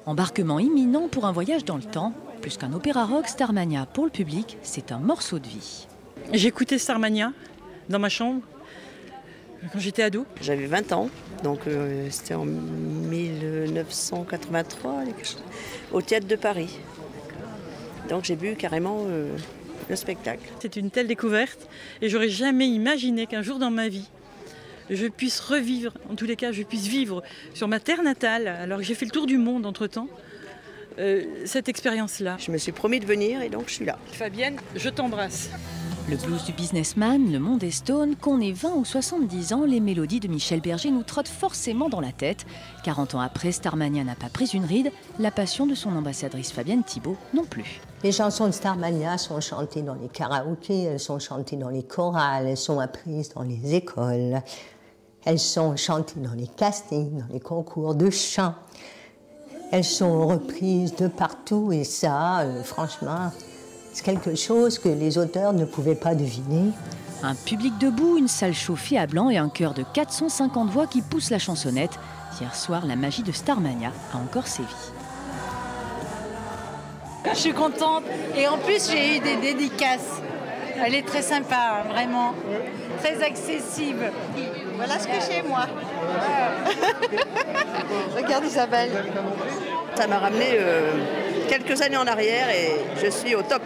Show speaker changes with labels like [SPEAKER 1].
[SPEAKER 1] Embarquement imminent pour un voyage dans le temps. Plus qu'un opéra rock, Starmania, pour le public, c'est un morceau de vie.
[SPEAKER 2] J'écoutais Starmania dans ma chambre quand j'étais ado.
[SPEAKER 3] J'avais 20 ans, donc c'était en 1983, au Théâtre de Paris. Donc j'ai vu carrément le spectacle.
[SPEAKER 2] C'est une telle découverte et j'aurais jamais imaginé qu'un jour dans ma vie, je puisse revivre, en tous les cas, je puisse vivre sur ma terre natale, alors que j'ai fait le tour du monde entre-temps, cette expérience-là.
[SPEAKER 3] Je me suis promis de venir et donc je suis là.
[SPEAKER 2] Fabienne, je t'embrasse.
[SPEAKER 1] Le blues du businessman, le monde est stone, qu'on ait 20 ou 70 ans, les mélodies de Michel Berger nous trottent forcément dans la tête. 40 ans après, Starmania n'a pas pris une ride, la passion de son ambassadrice Fabienne Thibault non plus.
[SPEAKER 4] Les chansons de Starmania sont chantées dans les karaokés, elles sont chantées dans les chorales, elles sont apprises dans les écoles, elles sont chantées dans les castings, dans les concours de chant. Elles sont reprises de partout et ça, franchement, c'est quelque chose que les auteurs ne pouvaient pas deviner.
[SPEAKER 1] Un public debout, une salle chauffée à blanc et un chœur de 450 voix qui poussent la chansonnette. Hier soir, la magie de Starmania a encore sévi.
[SPEAKER 5] Je suis contente et en plus j'ai eu des dédicaces. Elle est très sympa, hein, vraiment, très accessible.
[SPEAKER 6] Voilà ce que j'ai moi. Regarde Isabelle.
[SPEAKER 3] Ça m'a ramené quelques années en arrière et je suis au top.